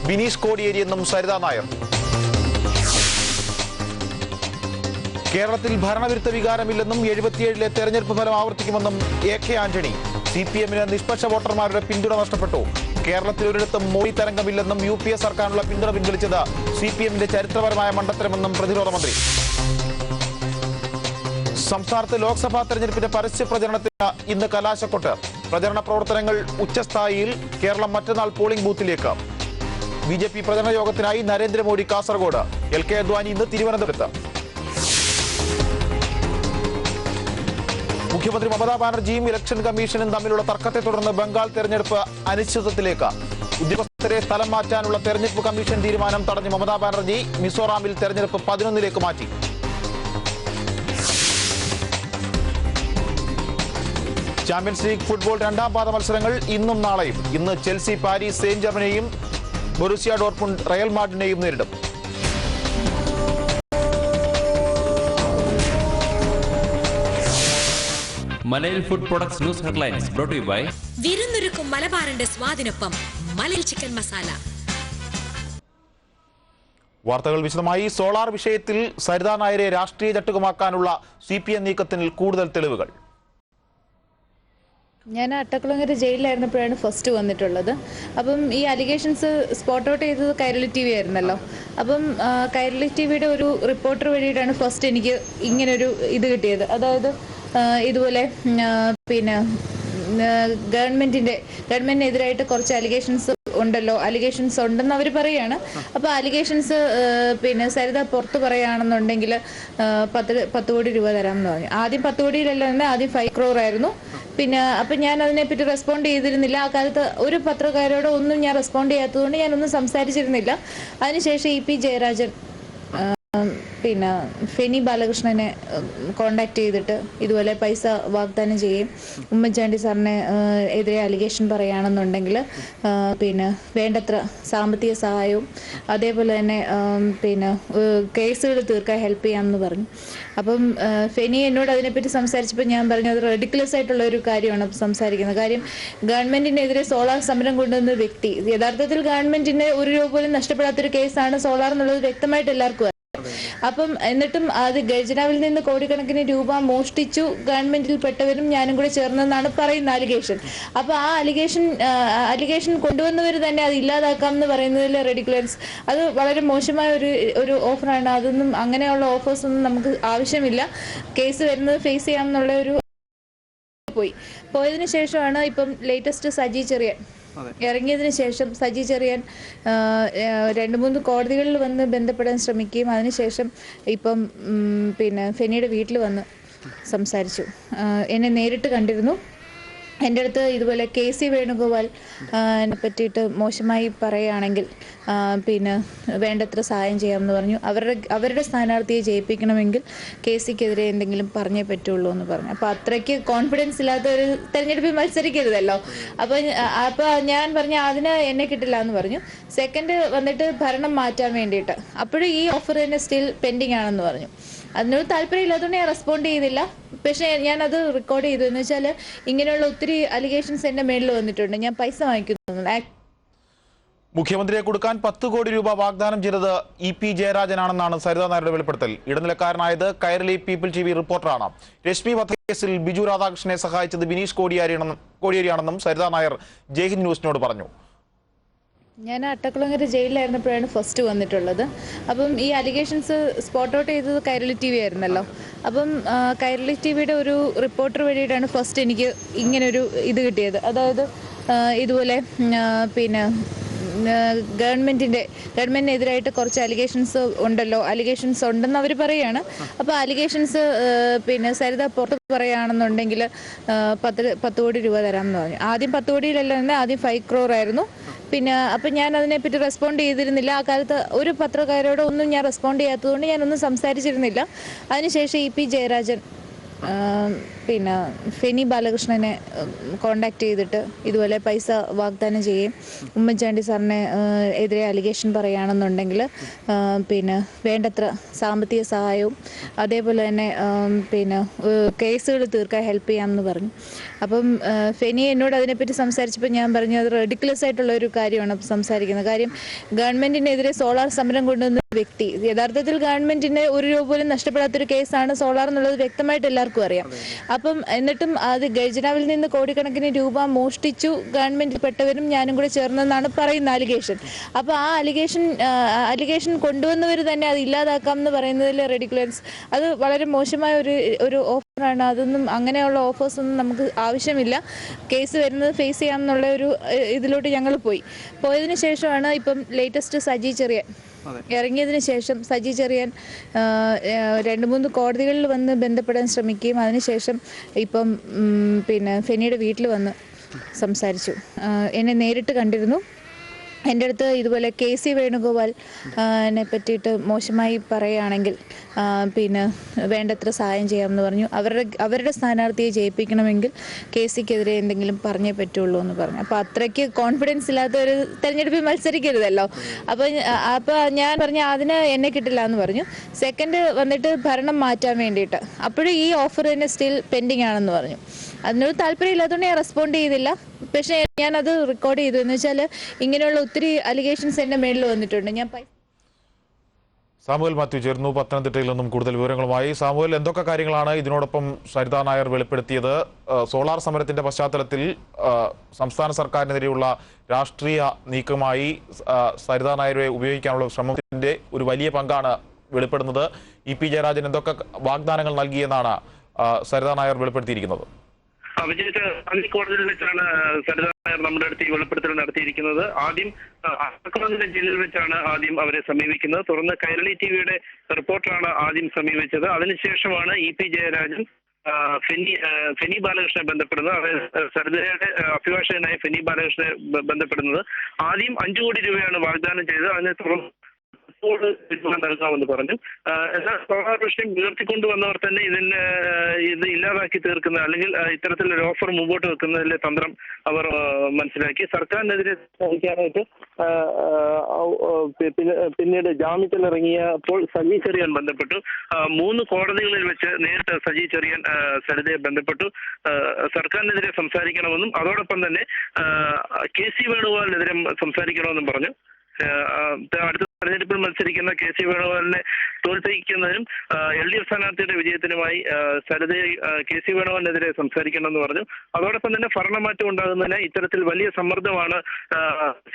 ബിനീഷ് കോടിയേരിയെന്നും സരിതാ നായർ. കേരളത്തിൽ ഭരണവിരുദ്ധ വികാരമില്ലെന്നും 77-ലെ തെരഞ്ഞെടുപ്പ് ഫലം ആവർത്തിക്കുമെന്നും AK ആന്റണി. CPM-ന് നിഷ്പക്ഷ വോട്ടർമാരുടെ പിന്തുണ നഷ്ടപ്പെട്ടു. കേരളത്തിൽ ഒരിടത്തും മോഡി തരംഗമില്ലെന്നും UPA സർക്കാരിനുള്ള പിന്തുണ പിൻവലിച്ചത് CPM-ന്റെ ചരിത്രപരമായ മണ്ടത്തരമെന്നും പ്രതിരോധ മന്ത്രി. സംസ്ഥാനത്ത് ലോക്സഭാ തെരഞ്ഞെടുപ്പിന്റെ പരസ്യ പ്രചരണത്തിന് ഇന്ന് കലാശക്കൊട്ട്. പ്രചരണ പ്രവർത്തനങ്ങൾ ഉച്ചസ്ഥായിയിൽ. കേരളം മറ്റന്നാൾ പോളിംഗ് ബൂത്തിലേക്ക്. BJP പ്രചരണ യോഗത്തിനായി നരേന്ദ്രമോദി കാസർഗോഡ്. LK അദ്വാനി ഇന്ന് തിരുവനന്തപുരത്ത്. മുഖ്യമന്ത്രി മമതാ ബാനർജിയും ഇലക്ഷൻ കമ്മീഷനും തമ്മിലുള്ള തർക്കത്തെ തുടർന്ന് ബംഗാൾ തെരഞ്ഞെടുപ്പ് അനിശ്ചിതത്വത്തിലേക്ക്. ഉദ്യോഗസ്ഥരെ സ്ഥലം മാറ്റാനുള്ള തെരഞ്ഞെടുപ്പ് കമ്മീഷൻ തീരുമാനം തടഞ്ഞ് മമതാ ബാനർജി. മിസോറാമിൽ തെരഞ്ഞെടുപ്പ് 11-ലേക്ക് മാറ്റി. ചാമ്പ്യൻസ് ലീഗ് ഫുട്ബോൾ രണ്ടാം പാദ മത്സരങ്ങൾ ഇന്നും നാളെയും. ഇന്ന് ചെൽസി പാരീസ് സെയിന്റ് ജർമ്മനെയും ബൊറൂസിയ ഡോർട്ട്മുണ്ട് റയൽ മാഡ്രിഡിനെയും നേരിടും. Malayil food products news headlines brought you by വിരുന്നൊരുക്കും മലബാറിന്റെ സ്വാദിനൊപ്പം മലയിൽ ചിക്കൻ മസാല. വാർത്തകൾ വിശദമായി. സോളാർ വിഷയത്തിൽ സരിതാ നായരെ രാഷ്ട്രീയ ചട്ടുകമാക്കാനുള്ള CPM നീക്കത്തിൽ കൂടുതൽ തെളിവുകൾ. ഞാൻ അട്ടക്കുളങ്ങര ജയിലിലായിരുന്നപ്പോഴാണ് ഫസ്റ്റ് വന്നിട്ടുള്ളത്. അപ്പം ഈ അലിഗേഷൻസ് സ്പോട്ട് ഔട്ട് ചെയ്തത് കൈരളി TV ആയിരുന്നല്ലോ. അപ്പം കൈരളി TVയുടെ ഒരു റിപ്പോർട്ടർ വഴിയിട്ടാണ് ഫസ്റ്റ് എനിക്ക് ഇങ്ങനൊരു ഇത് കിട്ടിയത്. അതായത് ഇതുപോലെ പിന്നെ ഗവൺമെന്റിനെതിരായിട്ട് കുറച്ച് അലിഗേഷൻസ് ഉണ്ടല്ലോ, അലിഗേഷൻസ് ഉണ്ടെന്ന് അവർ പറയുകയാണ്. അപ്പോൾ അലിഗേഷൻസ് പിന്നെ സരിത പുറത്ത് പറയുകയാണെന്നുണ്ടെങ്കിൽ 10 കോടി രൂപ തരാമെന്ന് പറഞ്ഞു. ആദ്യം 10 കോടിയിലല്ല, ആദ്യം 5 crore ആയിരുന്നു. പിന്നെ അപ്പം ഞാൻ അതിനെപ്പറ്റി റെസ്പോണ്ട് ചെയ്തിരുന്നില്ല. ആ കാലത്ത് ഒരു പത്രക്കാരോട് ഒന്നും ഞാൻ റെസ്പോണ്ട് ചെയ്യാത്തതുകൊണ്ട് ഞാനൊന്നും സംസാരിച്ചിരുന്നില്ല. അതിനുശേഷം EP ജയരാജൻ പിന്നെ ഫെനി ബാലകൃഷ്ണനെ കോണ്ടാക്ട് ചെയ്തിട്ട് ഇതുപോലെ പൈസ വാഗ്ദാനം ചെയ്യും, ഉമ്മൻചാണ്ടി സാറിനെ എതിരെ അലിഗേഷൻ പറയുകയാണെന്നുണ്ടെങ്കിൽ പിന്നെ വേണ്ടത്ര സാമ്പത്തിക സഹായവും അതേപോലെ തന്നെ പിന്നെ കേസുകൾ തീർക്കാൻ ഹെൽപ്പ് ചെയ്യാമെന്ന് പറഞ്ഞു. അപ്പം ഫെനി എന്നോട് അതിനെപ്പറ്റി സംസാരിച്ചപ്പോൾ ഞാൻ പറഞ്ഞു അത് റെഡിക്കുലസ് ആയിട്ടുള്ള ഒരു കാര്യമാണ് സംസാരിക്കുന്നത്. കാര്യം ഗവൺമെന്റിനെതിരെ സോളാർ സമരം കൊണ്ടുവന്ന വ്യക്തി യഥാർത്ഥത്തിൽ ഗവൺമെന്റിന് 1 രൂപ പോലും നഷ്ടപ്പെടാത്തൊരു കേസാണ് സോളാർ എന്നുള്ളത് വ്യക്തമായിട്ട് എല്ലാവർക്കും. അപ്പം എന്നിട്ടും അത് ഖജനാവിൽ നിന്ന് കോടിക്കണക്കിന് രൂപ മോഷ്ടിച്ചു ഗവൺമെന്റിൽ പെട്ടവരും ഞാനും കൂടെ ചേർന്നെന്നാണ് പറയുന്ന അലിഗേഷൻ. അപ്പൊ ആ അലിഗേഷൻ കൊണ്ടുവന്നവർ തന്നെ അത് ഇല്ലാതാക്കാം എന്ന് പറയുന്നതിൽ റെഡിക്കുലൻസ് അത് വളരെ മോശമായ ഒരു ഓഫറാണ്. അതൊന്നും അങ്ങനെയുള്ള ഓഫേഴ്സ് ഒന്നും നമുക്ക് ആവശ്യമില്ല. കേസ് വരുന്നത് ഫേസ് ചെയ്യാമെന്നുള്ള ഒരു പോയതിനു ശേഷമാണ് ഇപ്പം ലേറ്റസ്റ്റ് സജി ചെറിയാൻ ഇറങ്ങിയതിന് ശേഷം സജി ചെറിയാൻ 2-3 കോടതികളിൽ വന്ന് ബന്ധപ്പെടാൻ ശ്രമിക്കുകയും അതിനുശേഷം ഇപ്പം പിന്നെ ഫെനിയുടെ വീട്ടിൽ വന്ന് സംസാരിച്ചു. എന്നെ നേരിട്ട് കണ്ടിരുന്നു. എൻ്റെ അടുത്ത് ഇതുപോലെ KC വേണുഗോപാൽ പറ്റിയിട്ട് മോശമായി പറയുകയാണെങ്കിൽ പിന്നെ വേണ്ടത്ര സഹായം ചെയ്യാമെന്ന് പറഞ്ഞു. അവരുടെ സ്ഥാനാർത്ഥിയെ ജയിപ്പിക്കണമെങ്കിൽ KCക്കെതിരെ എന്തെങ്കിലും പറഞ്ഞേ പറ്റുള്ളൂ എന്ന് പറഞ്ഞു. അപ്പോൾ അത്രയ്ക്ക് കോൺഫിഡൻസ് ഇല്ലാത്ത ഒരു തെരഞ്ഞെടുപ്പിൽ മത്സരിക്കരുതല്ലോ. അപ്പോൾ ഞാൻ പറഞ്ഞു അതിന് എന്നെ കിട്ടില്ല എന്ന് പറഞ്ഞു. സെക്കൻഡ് വന്നിട്ട് ഭരണം മാറ്റാൻ വേണ്ടിയിട്ട് അപ്പോഴും ഈ ഓഫർ തന്നെ സ്റ്റിൽ പെൻഡിങ് ആണെന്ന് പറഞ്ഞു. അതിനോട് താല്പര്യമില്ലാത്തതുകൊണ്ട് ഞാൻ റെസ്പോണ്ട് ചെയ്തില്ല. പക്ഷേ ഞാനത് റെക്കോർഡ് ചെയ്തു. എന്ന് വെച്ചാൽ ഇങ്ങനെയുള്ള ഒത്തിരി അലിഗേഷൻസ് എൻ്റെ മേളിൽ വന്നിട്ടുണ്ട്. ഞാൻ പൈസ വാങ്ങിക്കുന്നു. മുഖ്യമന്ത്രിയെ കൊടുക്കാൻ 10 കോടി രൂപ വാഗ്ദാനം ചെയ്തത് EP ജയരാജനാണെന്നാണ് സരിതാ നായരുടെ വെളിപ്പെടുത്തൽ. ഇടനിലക്കാരനായത് കൈരളി പീപ്പിൾ TV റിപ്പോർട്ടറാണ്. രശ്മി വധക്കേസിൽ ബിജു രാധാകൃഷ്ണനെ സഹായിച്ചത് ബിനീഷ് കോടിയേരിയാണെന്നും സരിതാ നായർ ജയ്ഹിന്ദ് ന്യൂസിനോട് പറഞ്ഞു. ഞാൻ അട്ടക്കുളങ്ങര ജയിലിലായിരുന്നപ്പോഴാണ് ഫസ്റ്റ് വന്നിട്ടുള്ളത്. അപ്പം ഈ അലിഗേഷൻസ് സ്പോട്ട് ഔട്ട് ചെയ്തത് കൈരളി TV ആയിരുന്നല്ലോ. അപ്പം കൈരളി TVയുടെ ഒരു റിപ്പോർട്ടർ വഴിയിട്ടാണ് ഫസ്റ്റ് എനിക്ക് ഇങ്ങനൊരു ഇത് കിട്ടിയത്. അതായത് ഇതുപോലെ പിന്നെ ഗവൺമെന്റിനെതിരായിട്ട് കുറച്ച് അലിഗേഷൻസ് ഉണ്ടല്ലോ, അലിഗേഷൻസ് ഉണ്ടെന്ന് അവർ പറയുകയാണ്. അപ്പോൾ അലിഗേഷൻസ് പിന്നെ സരിത പുറത്ത് പറയുകയാണെന്നുണ്ടെങ്കിൽ 10 കോടി രൂപ തരാമെന്ന് പറഞ്ഞു. ആദ്യം 10 കോടിയിലല്ല, ആദ്യം 5 crore ആയിരുന്നു. പിന്നെ അപ്പം ഞാൻ അതിനെപ്പറ്റി റെസ്പോണ്ട് ചെയ്തിരുന്നില്ല. ആ കാലത്ത് ഒരു പത്രക്കാരോട് ഒന്നും ഞാൻ റെസ്പോണ്ട് ചെയ്യാത്തതുകൊണ്ട് ഞാനൊന്നും സംസാരിച്ചിരുന്നില്ല. അതിനുശേഷം EP ജയരാജൻ പിന്നെ ഫെനി ബാലകൃഷ്ണനെ കോണ്ടാക്ട് ചെയ്തിട്ട് ഇതുപോലെ പൈസ വാഗ്ദാനം ചെയ്യും. ഉമ്മൻചാണ്ടി സാറിനെ എതിരെ അലിഗേഷൻ പറയുകയാണെന്നുണ്ടെങ്കിൽ പിന്നെ വേണ്ടത്ര സാമ്പത്തിക സഹായവും അതേപോലെ തന്നെ പിന്നെ കേസുകൾ തീർക്കാൻ ഹെൽപ്പ് ചെയ്യാമെന്ന് പറഞ്ഞു. അപ്പം ഫെനി എന്നോട് അതിനെപ്പറ്റി സംസാരിച്ചപ്പോൾ ഞാൻ പറഞ്ഞു അത് റെഡിക്കുലസ് ആയിട്ടുള്ള ഒരു കാര്യമാണ് സംസാരിക്കുന്നത്. കാര്യം ഗവൺമെൻറ്റിനെതിരെ സോളാർ സമരം കൊണ്ടുവന്ന വ്യക്തി യഥാർത്ഥത്തിൽ ഗവൺമെൻറ്റിന് ഒരു രൂപ പോലും നഷ്ടപ്പെടാത്തൊരു കേസാണ് സോളാർ എന്നുള്ളത് വ്യക്തമായിട്ട് എല്ലാവർക്കും അറിയാം. അപ്പം എന്നിട്ടും അത് ഖജനാവിൽ നിന്ന് കോടിക്കണക്കിന് രൂപ മോഷ്ടിച്ചു ഗവൺമെൻറ്റിൽ പെട്ടവരും ഞാനും കൂടെ ചേർന്നെന്നാണ് പറയുന്ന അലിഗേഷൻ. അപ്പോൾ ആ അലിഗേഷൻ കൊണ്ടുവന്നവർ തന്നെ അത് ഇല്ലാതാക്കാം എന്ന് പറയുന്നതിൽ റെഡിക്കുലസ് അത് വളരെ മോശമായ ഒരു ഓഫറാണ്. അതൊന്നും അങ്ങനെയുള്ള ഓഫേഴ്സ് ഒന്നും നമുക്ക് ആവശ്യമില്ല. കേസ് വരുന്നത് ഫേസ് ചെയ്യാമെന്നുള്ള ഒരു ഇതിലോട്ട് ഞങ്ങൾ പോയതിന് ശേഷമാണ് ഇപ്പം ലേറ്റസ്റ്റ് സജി ചെറിയാൻ ഇറങ്ങിയതിന് ശേഷം സജി ചെറിയാൻ 2-3 കോടതികളിൽ വന്ന് ബന്ധപ്പെടാൻ ശ്രമിക്കുകയും അതിനുശേഷം ഇപ്പം പിന്നെ ഫെനിയുടെ വീട്ടിൽ വന്ന് സംസാരിച്ചു. എന്നെ നേരിട്ട് കണ്ടിരുന്നു. എൻ്റെ അടുത്ത് ഇതുപോലെ KC വേണുഗോപാൽ എന്നെ പറ്റിയിട്ട് മോശമായി പറയുകയാണെങ്കിൽ പിന്നെ വേണ്ടത്ര സഹായം ചെയ്യാമെന്ന് പറഞ്ഞു. അവരുടെ സ്ഥാനാർത്ഥിയെ ജയിപ്പിക്കണമെങ്കിൽ KCക്കെതിരെ എന്തെങ്കിലും പറഞ്ഞേ പറ്റുള്ളൂ എന്ന് പറഞ്ഞു. അപ്പോൾ അത്രയ്ക്ക് കോൺഫിഡൻസ് ഇല്ലാത്ത ഒരു തെരഞ്ഞെടുപ്പിൽ മത്സരിക്കരുതല്ലോ. അപ്പോൾ ഞാൻ പറഞ്ഞു അതിന് എന്നെ കിട്ടില്ല എന്ന് പറഞ്ഞു. സെക്കൻഡ് വന്നിട്ട് ഭരണം മാറ്റാൻ വേണ്ടിയിട്ട് അപ്പോഴും ഈ ഓഫർ തന്നെ സ്റ്റിൽ പെൻഡിങ് ആണെന്ന് പറഞ്ഞു. അതിനോട് താല്പര്യമില്ലാത്തതുകൊണ്ട് ഞാൻ റെസ്പോണ്ട് ചെയ്തില്ല. പക്ഷേ ഞാനത് റെക്കോർഡ് ചെയ്തു. എന്ന് വെച്ചാൽ ഇങ്ങനെയുള്ള ഒത്തിരി അലിഗേഷൻസ് എൻ്റെ മേളിൽ വന്നിട്ടുണ്ട്. ഞാൻ സാമുവൽ മാത്യു ചേർന്നു പത്തനംതിട്ടയിൽ നിന്നും കൂടുതൽ വിവരങ്ങളുമായി. സാമുവൽ, എന്തൊക്കെ കാര്യങ്ങളാണ് ഇതിനോടൊപ്പം സരിതാ നായർ വെളിപ്പെടുത്തിയത്? സോളാർ സമരത്തിന്റെ പശ്ചാത്തലത്തിൽ സംസ്ഥാന സർക്കാരിനെതിരെയുള്ള രാഷ്ട്രീയ നീക്കമായി സരിതാ നായരെ ഉപയോഗിക്കാനുള്ള ശ്രമത്തിന്റെ ഒരു വലിയ പങ്കാണ് വെളിപ്പെടുന്നത്. EP ജയരാജൻ എന്തൊക്കെ വാഗ്ദാനങ്ങൾ നൽകിയെന്നാണ് സരിതാ നായർ വെളിപ്പെടുത്തിയിരിക്കുന്നത്? വിജയ് കോടതിയിൽ വെച്ചാണ് സരിതാ നായർ നമ്മുടെ അടുത്ത് ഈ വെളിപ്പെടുത്തൽ നടത്തിയിരിക്കുന്നത്. ആദ്യം ആക്രമണത്തിന്റെ ജയിലിൽ വെച്ചാണ് ആദ്യം അവരെ സമീപിക്കുന്നത്. തുടർന്ന് കൈരളി TVയുടെ റിപ്പോർട്ടറാണ് ആദ്യം സമീപിച്ചത്. അതിനുശേഷമാണ് EP ജയരാജൻ ഫെനി ബാലകൃഷ്ണനെ ബന്ധപ്പെടുന്നത്. അതായത് സരിതയുടെ അഭിഭാഷകനായ ഫെനി ബാലകൃഷ്ണനെ ബന്ധപ്പെടുന്നത്. ആദ്യം 5 കോടി രൂപയാണ് വാഗ്ദാനം ചെയ്തത്. അതിനെ തുടർന്ന് നൽകാമെന്ന് പറഞ്ഞു. എന്നാൽ സോളാർ വിഷയം ഉയർത്തിക്കൊണ്ടുവന്നവർ തന്നെ ഇത് ഇല്ലാതാക്കി തീർക്കുന്ന അല്ലെങ്കിൽ ഇത്തരത്തിലൊരു ഓഫർ മുമ്പോട്ട് വെക്കുന്നതിലെ തന്ത്രം അവർ മനസ്സിലാക്കി. സർക്കാരിനെതിരെ ശ്രമിക്കാനായിട്ട് പിന്നീട് ജാമ്യത്തിലിറങ്ങിയപ്പോൾ സജി ചെറിയാൻ ബന്ധപ്പെട്ടു. 3 കോടതികളിൽ വെച്ച് നേരിട്ട് സജി ചെറിയാൻ സരിതയെ ബന്ധപ്പെട്ടു. സർക്കാരിനെതിരെ സംസാരിക്കണമെന്നും അതോടൊപ്പം തന്നെ KC വേണുഗോപാലിനെതിരെ സംസാരിക്കണമെന്നും പറഞ്ഞു. അടുത്ത തെരഞ്ഞെടുപ്പിൽ മത്സരിക്കുന്ന KC വേണുഗോപാലിനെ തോൽപ്പിക്കുന്നതിനും LDF സ്ഥാനാർത്ഥിയുടെ വിജയത്തിനുമായി സരിതയെ KC വേണുഗോപാലിനെതിരെ സംസാരിക്കണമെന്ന് പറഞ്ഞു. അതോടൊപ്പം തന്നെ ഭരണമാറ്റം ഉണ്ടാകുന്നതിന് ഇത്തരത്തിൽ വലിയ സമ്മർദ്ദമാണ്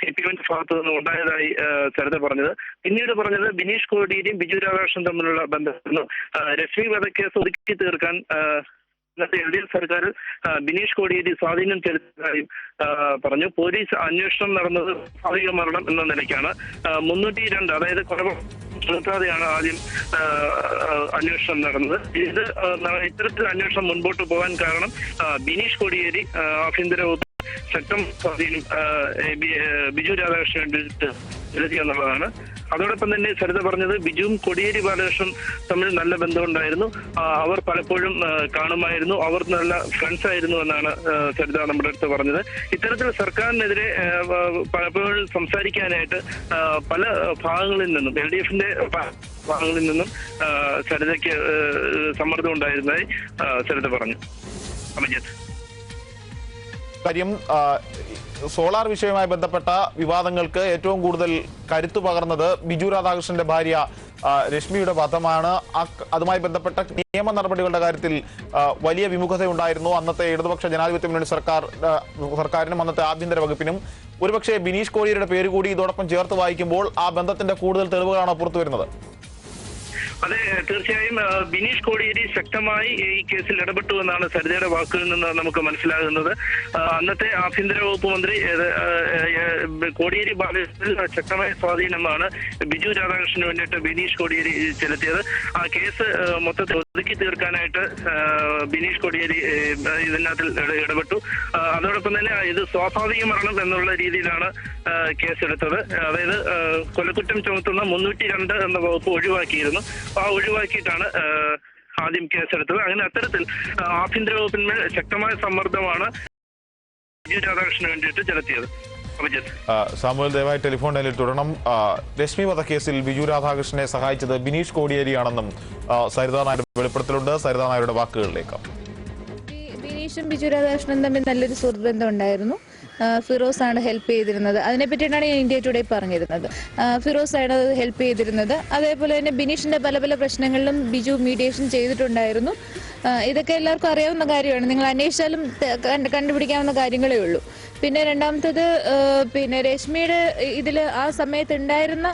CPMന്റെ ഭാഗത്തു നിന്ന് ഉണ്ടായതായി സരിത പറഞ്ഞത്. പിന്നീട് പറഞ്ഞത് ബിനീഷ് കോടിയേരിയും ബിജു രാധാകൃഷ്ണൻ തമ്മിലുള്ള ബന്ധമായിരുന്നു. രശ്മി വധക്കേസ് ഒതുക്കി തീർക്കാൻ ഇന്നത്തെ LDF സർക്കാർ ബിനീഷ് കോടിയേരി സ്വാധീനം ചെലുത്തിയതായും പറഞ്ഞു. പോലീസ് അന്വേഷണം നടന്നത് സ്വാഭാവിക മരണം എന്ന നിലയ്ക്കാണ്. 302 അതായത് കൊലപാതകമാണ് ആദ്യം അന്വേഷണം നടന്നത്. ഇത്തരത്തിൽ അന്വേഷണം മുൻപോട്ട് പോകാൻ കാരണം ബിനീഷ് കോടിയേരി ആഭ്യന്തര വകുപ്പ് ശക്തം സ്വാധീനം ബിജു രാധാകൃഷ്ണൻ വേണ്ടിയിട്ട് ചെലുത്തി എന്നുള്ളതാണ്. അതോടൊപ്പം തന്നെ സരിത പറഞ്ഞത് ബിജുവും കോടിയേരി ബാലകൃഷ്ണൻ തമ്മിൽ നല്ല ബന്ധമുണ്ടായിരുന്നു. അവർ പലപ്പോഴും കാണുമായിരുന്നു. അവർ നല്ല ഫ്രണ്ട്സ് ആയിരുന്നു എന്നാണ് സരിത നമ്മുടെ അടുത്ത് പറഞ്ഞത്. ഇത്തരത്തിൽ സർക്കാരിനെതിരെ പലപ്പോഴും സംസാരിക്കാനായിട്ട് പല ഭാഗങ്ങളിൽ നിന്നും LDFന്റെ ഭാഗങ്ങളിൽ നിന്നും സരിതയ്ക്ക് സമ്മർദ്ദം ഉണ്ടായിരുന്നതായി സരിത പറഞ്ഞു. അഭിജിത്ത്, കാര്യം സോളാർ വിഷയവുമായി ബന്ധപ്പെട്ട വിവാദങ്ങൾക്ക് ഏറ്റവും കൂടുതൽ കരുത്തു പകർന്നത് ബിജു രാധാകൃഷ്ണന്റെ ഭാര്യ രശ്മിയുടെ വധമാണ്. അതുമായി ബന്ധപ്പെട്ട നിയമ നടപടികളുടെ കാര്യത്തിൽ വലിയ വിമുഖതയുണ്ടായിരുന്നു അന്നത്തെ ഇടതുപക്ഷ ജനാധിപത്യ മുന്നണി സർക്കാരിനും അന്നത്തെ ആഭ്യന്തര വകുപ്പിനും. ഒരുപക്ഷെ ബിനീഷ് കോടിയേരിയുടെ പേര് കൂടി ഇതോടൊപ്പം ചേർത്ത് വായിക്കുമ്പോൾ ആ ബന്ധത്തിന്റെ കൂടുതൽ തെളിവുകളാണ് പുറത്തു വരുന്നത്. അതെ, തീർച്ചയായും ബിനീഷ് കോടിയേരി ശക്തമായി ഈ കേസിൽ ഇടപെട്ടു എന്നാണ് സരിതയുടെ വാക്കുകളിൽ നിന്ന് നമുക്ക് മനസ്സിലാകുന്നത്. അന്നത്തെ ആഭ്യന്തര വകുപ്പ് മന്ത്രി കോടിയേരി ബാലകൃഷ്ണൻ ശക്തമായ സ്വാധീനമാണ് ബിജു രാധാകൃഷ്ണന് വേണ്ടിയിട്ട് ബിനീഷ് കോടിയേരി ചെലുത്തിയത്. ആ കേസ് മൊത്തത്തിൽ ഒതുക്കി തീർക്കാനായിട്ട് ബിനീഷ് കോടിയേരി ഇതിനകത്തിൽ ഇടപെട്ടു. അതോടൊപ്പം തന്നെ ഇത് സ്വാഭാവിക മരണം എന്നുള്ള രീതിയിലാണ് കേസെടുത്തത്. അതായത് കൊലക്കുറ്റം ചുമത്തുന്ന 302 എന്ന വകുപ്പ് ഒഴിവാക്കിയിരുന്നു. ആ ഒഴിവാക്കിയിട്ടാണ് ആദ്യം കേസെടുത്തത്. അങ്ങനെ അത്തരത്തിൽ ആഭ്യന്തര വകുപ്പിന്മേൽ ശക്തമായ സമ്മർദ്ദമാണ് ബിജു രാധാകൃഷ്ണന് വേണ്ടിയിട്ട് ചെലുത്തിയത്. സാമുവൽ ദയവായി ടെലിഫോൺ ലൈനിൽ തുടരണം. രശ്മി വധക്കേസിൽ ബിജു രാധാകൃഷ്ണനെ സഹായിച്ചത് ബിനീഷ് കോടിയേരിയാണെന്നും സരിതാ നായരുടെ വെളിപ്പെടുത്തലുണ്ട്. സരിതാ നായരുടെ വാക്കുകളിലേക്ക്. ബിനീഷും ബിജു രാധാകൃഷ്ണനും തമ്മിൽ നല്ലൊരു സുഹൃത്ത് ബന്ധം ഉണ്ടായിരുന്നു. ഫിറോസ് ആണ് ഹെൽപ്പ് ചെയ്തിരുന്നത്. അതിനെപ്പറ്റിയിട്ടാണ് ഞാൻ ഇന്ത്യ ടുഡേ പറഞ്ഞിരുന്നത്. ഫിറോസ് ആണ് ഹെൽപ്പ് ചെയ്തിരുന്നത്. അതേപോലെ തന്നെ ബിനീഷിന്റെ പല പല പ്രശ്നങ്ങളിലും ബിജു മീഡിയേഷൻ ചെയ്തിട്ടുണ്ടായിരുന്നു. ഇതൊക്കെ എല്ലാവർക്കും അറിയാവുന്ന കാര്യമാണ്. നിങ്ങൾ അന്വേഷിച്ചാലും കണ്ടുപിടിക്കാവുന്ന കാര്യങ്ങളേ ഉള്ളൂ. പിന്നെ രണ്ടാമത്തത് രശ്മിയുടെ ഇതിൽ ആ സമയത്ത് ഉണ്ടായിരുന്ന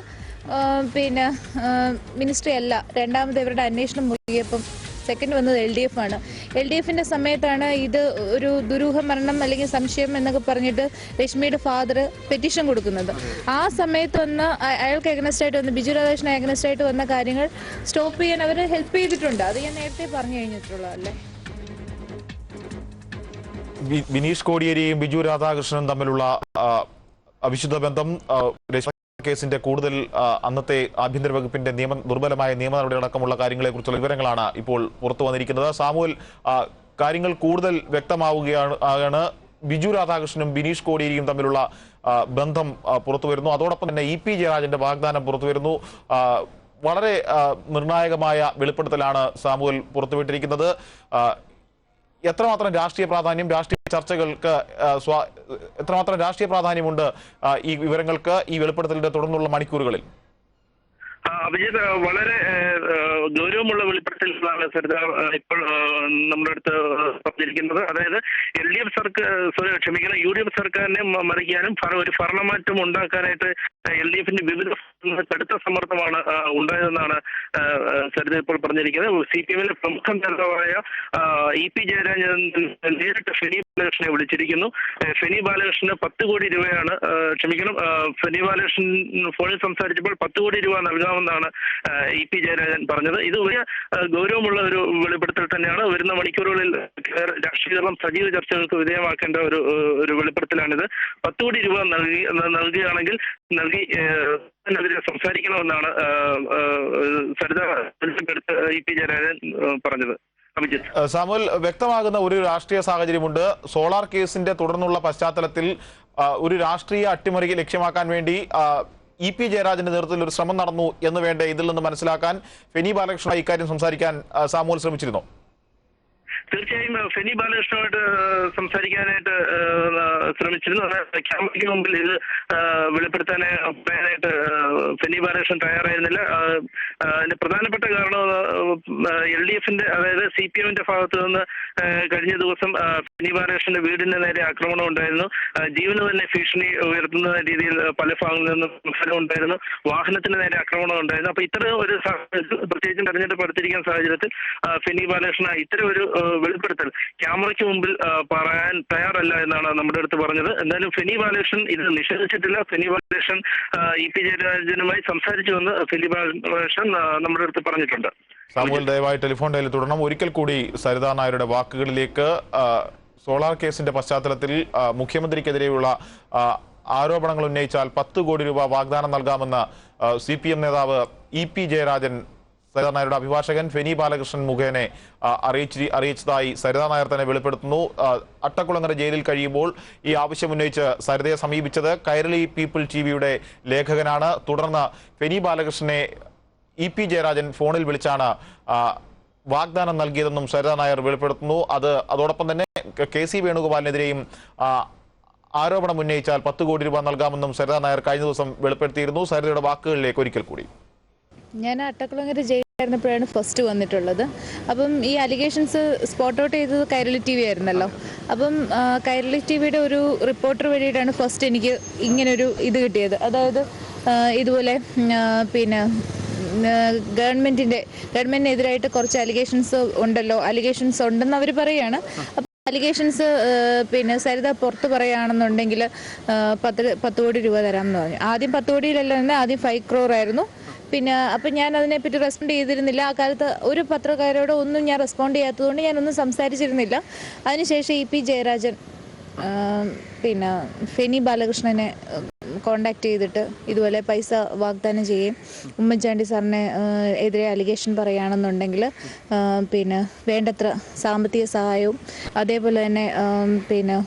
മിനിസ്ട്രി അല്ല രണ്ടാമത് ഇവരുടെ അന്വേഷണം മുഴുകിയപ്പം സെക്കൻഡ് വന്നത് LDF ആണ്. LDFന്റെ സമയത്താണ് ഇത് ഒരു ദുരൂഹ മരണം അല്ലെങ്കിൽ സംശയം എന്നൊക്കെ പറഞ്ഞിട്ട് രശ്മിയുടെ ഫാദർ പെറ്റീഷൻ കൊടുക്കുന്നത്. ആ സമയത്ത് വന്ന് അയാൾക്ക് അഗനസ്റ്റ് ആയിട്ട് വന്ന് ബിജു രാധാകൃഷ്ണൻ അഗനസ്റ്റ് ആയിട്ട് വന്ന കാര്യങ്ങൾ സ്റ്റോപ്പ് ചെയ്യാൻ അവർ ഹെൽപ്പ് ചെയ്തിട്ടുണ്ട്. അത് ഞാൻ നേരത്തെ പറഞ്ഞു കഴിഞ്ഞിട്ടുള്ളതല്ലേ. ബിനീഷ് കോടിയേരിയും ബിജു രാധാകൃഷ്ണനും തമ്മിലുള്ള അവിശുദ്ധ ബന്ധം കേസിന്റെ കൂടുതൽ അന്നത്തെ ആഭ്യന്തര വകുപ്പിന്റെ ദുർബലമായ നിയമ നടപടികളടക്കമുള്ള കാര്യങ്ങളെക്കുറിച്ചുള്ള വിവരങ്ങളാണ് ഇപ്പോൾ പുറത്തു വന്നിരിക്കുന്നത്. സാമുവൽ, കാര്യങ്ങൾ കൂടുതൽ വ്യക്തമാവുകയാണ്. ബിജു രാധാകൃഷ്ണനും ബിനീഷ് കോടിയേരിയും തമ്മിലുള്ള ബന്ധം പുറത്തു വരുന്നു. അതോടൊപ്പം തന്നെ EP ജയരാജന്റെ വാഗ്ദാനം പുറത്തു വരുന്നു. വളരെ നിർണായകമായ വെളിപ്പെടുത്തലാണ് സാമുവൽ പുറത്തുവിട്ടിരിക്കുന്നത്. എത്രമാത്രം രാഷ്ട്രീയ പ്രാധാന്യം, രാഷ്ട്രീയ ചർച്ചകൾക്ക് എത്രമാത്രം രാഷ്ട്രീയ പ്രാധാന്യമുണ്ട് ഈ വിവരങ്ങൾക്ക്, ഈ വെളിപ്പെടുത്തലിന്റെ തുടർന്നുള്ള മണിക്കൂറുകളിൽ? അഭിജിത്ത്, വളരെ ഗൗരവമുള്ള വെളിപ്പെടുത്തലാണ് സരിത ഇപ്പോൾ നമ്മുടെ അടുത്ത് പറഞ്ഞിരിക്കുന്നത്. അതായത് UDF സർക്കാരിനെ മറിക്കാനും ഒരു ഭരണമാറ്റം ഉണ്ടാക്കാനായിട്ട് LDFന്റെ വിവിധ കടുത്ത സമ്മർദ്ദമാണ് ഉണ്ടായതെന്നാണ് സരിത ഇപ്പോൾ പറഞ്ഞിരിക്കുന്നത്. CPMലെ പ്രമുഖ നേതാവായ EP ജയരാജൻ നേരിട്ട് ഫെനി ബാലകൃഷ്ണനെ വിളിച്ചിരിക്കുന്നു. ഫെനി ബാലകൃഷ്ണന് 10 കോടി രൂപയാണ് ഫെനി ബാലകൃഷ്ണൻ ഫോണിൽ സംസാരിച്ചപ്പോൾ 10 കോടി രൂപ നൽകാമെന്നാണ് EP ജയരാജൻ പറഞ്ഞത്. ഇത് വലിയ ഗൗരവമുള്ള ഒരു വെളിപ്പെടുത്തൽ തന്നെയാണ്. വരുന്ന മണിക്കൂറുകളിൽ രാഷ്ട്രീയകരണം സജീവ ചർച്ചകൾക്ക് വിധേയമാക്കേണ്ട ഒരു വെളിപ്പെടുത്തലാണിത്. 10 കോടി രൂപ നൽകുകയാണെങ്കിൽ അതിനെതിരെ സംസാരിക്കണമെന്നാണ് സരിത EP ജയരാജൻ പറഞ്ഞത്. സാമുവൽ, വ്യക്തമാകുന്ന ഒരു രാഷ്ട്രീയ സാഹചര്യമുണ്ട്. സോളാർ കേസിന്റെ തുടർന്നുള്ള പശ്ചാത്തലത്തിൽ ഒരു രാഷ്ട്രീയ അട്ടിമറി ലക്ഷ്യമാക്കാൻ വേണ്ടി EP ജയരാജന്റെ നേതൃത്വത്തിൽ ഒരു ശ്രമം നടന്നു എന്ന് വേണ്ട ഇതിൽ നിന്ന് മനസ്സിലാക്കാൻ ഫെനി ബാലകൃഷ്ണ ഇക്കാര്യം സംസാരിക്കാൻ സാമുവൽ ശ്രമിച്ചിരുന്നു. തീർച്ചയായും ഫെനി ബാലകൃഷ്ണനുമായിട്ട് സംസാരിക്കാനായിട്ട് ശ്രമിച്ചിരുന്നു. ക്യാമറയ്ക്ക് മുമ്പിൽ ഇത് വെളിപ്പെടുത്താനായിട്ട് ഫെനി ബാലകൃഷ്ണൻ തയ്യാറായിരുന്നില്ല. അതിന്റെ പ്രധാനപ്പെട്ട കാരണം LDFന്റെ അതായത് CPMന്റെ ഭാഗത്തു നിന്ന് കഴിഞ്ഞ ദിവസം ഫെനി ബാലകൃഷ്ണന്റെ വീടിന് നേരെ ആക്രമണം ഉണ്ടായിരുന്നു. ജീവന് തന്നെ ഭീഷണി ഉയർത്തുന്ന രീതിയിൽ പല ഭാഗങ്ങളിൽ നിന്നും ഫലം ഉണ്ടായിരുന്നു. വാഹനത്തിന് നേരെ ആക്രമണം ഉണ്ടായിരുന്നു. അപ്പൊ ഇത്തരം ഒരു പ്രത്യേകിച്ചും തെരഞ്ഞെടുപ്പ് അടുത്തിരിക്കുന്ന സാഹചര്യത്തിൽ ഫെനി ബാലകൃഷ്ണൻ ഇത്തരം ഒരു വെളിപ്പെടുത്തൽ ക്യാമറയ്ക്ക് മുമ്പിൽ പറയാൻ തയ്യാറല്ല എന്നാണ് നമ്മുടെ അടുത്ത് പറഞ്ഞത്. എന്തായാലും ഫെനി ബാലകൃഷ്ണൻ ഇത് നിഷേധിച്ചിട്ടില്ല. ഫെനി ബാലകൃഷ്ണൻ EP ജയരാജനുമായി സംസാരിച്ചുവെന്ന് ഫെനി ബാലകൃഷ്ണൻ നമ്മുടെ അടുത്ത് പറഞ്ഞിട്ടുണ്ട്. സാമുവൽ, ദയവായി ടെലിഫോൺ ലൈനിൽ തുടരണം. ഒരിക്കൽ കൂടി സരിതാ നായരുടെ വാക്കുകളിലേക്ക്. സോളാർ കേസിന്റെ പശ്ചാത്തലത്തിൽ മുഖ്യമന്ത്രിക്കെതിരെയുള്ള ആരോപണങ്ങൾ ഉന്നയിച്ചാൽ 10 കോടി രൂപ വാഗ്ദാനം നൽകാമെന്ന് CPM നേതാവ് EP ജയരാജൻ സരിതാ നായരുടെ അഭിഭാഷകൻ ഫെനി ബാലകൃഷ്ണൻ മുഖേന അറിയിച്ചതായി സരിതാ നായർ തന്നെ വെളിപ്പെടുത്തുന്നു. അട്ടക്കുളങ്ങര ജയിലിൽ കഴിയുമ്പോൾ ഈ ആവശ്യം ഉന്നയിച്ച് സരിതയെ സമീപിച്ചത് കൈരളി പീപ്പിൾ TVയുടെ ലേഖകനാണ്. തുടർന്ന് ഫെനി ബാലകൃഷ്ണനെ EP ജയരാജൻ ഫോണിൽ വിളിച്ചാണ് വാഗ്ദാനം നൽകിയതെന്നും സരിതാ നായർ വെളിപ്പെടുത്തുന്നു. അതോടൊപ്പം തന്നെ KC വേണുഗോപാലിനെതിരെയും ആരോപണം ഉന്നയിച്ചാൽ 10 കോടി രൂപ നൽകാമെന്നും സരിതാ നായർ കഴിഞ്ഞ ദിവസം വെളിപ്പെടുത്തിയിരുന്നു. സരിതയുടെ വാക്കുകളിലേക്ക് ഒരിക്കൽ കൂടി. ഞാൻ അട്ടക്കുളങ്ങര ജയിലായിരുന്നപ്പോഴാണ് ഫസ്റ്റ് വന്നിട്ടുള്ളത്. അപ്പം ഈ അലിഗേഷൻസ് സ്പോട്ട് ഔട്ട് ചെയ്തത് കൈരളി TV ആയിരുന്നല്ലോ. അപ്പം കൈരളി TVയുടെ ഒരു റിപ്പോർട്ടർ വഴിയിട്ടാണ് ഫസ്റ്റ് എനിക്ക് ഇങ്ങനൊരു ഇത് കിട്ടിയത്. അതായത് ഇതുപോലെ ഗവൺമെന്റിനെതിരായിട്ട് കുറച്ച് അലിഗേഷൻസ് ഉണ്ടെന്ന് അവർ പറയുകയാണ്. അലിഗേഷൻസ് സരിത പുറത്ത് പറയുകയാണെന്നുണ്ടെങ്കിൽ 10 കോടി രൂപ തരാമെന്ന് പറഞ്ഞു. ആദ്യം 10 കോടിയിലല്ല തന്നെ, ആദ്യം 5 crore ആയിരുന്നു. അപ്പം ഞാൻ അതിനെപ്പറ്റി റെസ്പോണ്ട് ചെയ്തിരുന്നില്ല. ആ കാലത്ത് ഒരു പത്രക്കാരോട് ഒന്നും ഞാൻ റെസ്പോണ്ട് ചെയ്യാത്തതുകൊണ്ട് ഞാനൊന്നും സംസാരിച്ചിരുന്നില്ല. അതിനുശേഷം EP ജയരാജൻ ഫെനി ബാലകൃഷ്ണനെ കോണ്ടാക്ട് ചെയ്തിട്ട് ഇതുപോലെ പൈസ വാഗ്ദാനം ചെയ്യും. ഉമ്മൻചാണ്ടി സാറിനെ എതിരെ അലിഗേഷൻ പറയുകയാണെന്നുണ്ടെങ്കിൽ പിന്നെ വേണ്ടത്ര സാമ്പത്തിക സഹായവും അതേപോലെ തന്നെ പിന്നെ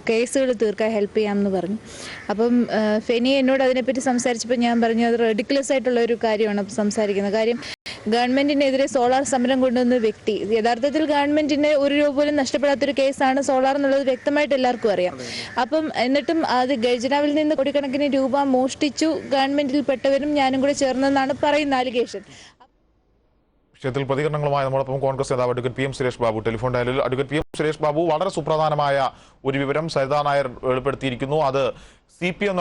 കേസുകൾ തീർക്കാൻ ഹെൽപ്പ് ചെയ്യാമെന്ന് പറഞ്ഞു. അപ്പം ഫെനി എന്നോട് അതിനെപ്പറ്റി സംസാരിച്ചപ്പോൾ ഞാൻ പറഞ്ഞു അത് റെഡിക്കുലസ് ആയിട്ടുള്ള ഒരു കാര്യമാണ് സംസാരിക്കുന്നത്. കാര്യം ഗവൺമെന്റിനെതിരെ സോളാർ സമരം കൊണ്ടുവന്ന വ്യക്തി യഥാർത്ഥത്തിൽ ഗവൺമെന്റിന് ഒരു രൂപ പോലും നഷ്ടപ്പെടാത്തൊരു കേസാണ് സോളാർ എന്നുള്ളത് വ്യക്തമായിട്ട് എല്ലാവർക്കും അറിയാം. അപ്പം എന്നിട്ടും അത് ഖജനാവിൽ നിന്ന് കോടിക്കണക്കിന് രൂപ മോഷ്ടിച്ചു ഗവൺമെന്റിൽ പെട്ടവരും ഞാനും കൂടെ ചേർന്നെന്നാണ് പറയുന്ന അലിഗേഷൻ. വിഷയത്തിൽ പ്രതികരണങ്ങളുമായി നമ്മളൊപ്പം കോൺഗ്രസ് നേതാവ് advocate P M Suresh Babu telephone ഡയലിൽ. Advocate P M Suresh Babu, വളരെ സുപ്രധാനമായ ഒരു വിവരം സരിതാ നായർ വെളിപ്പെടുത്തിയിരിക്കുന്നു. അത് CPM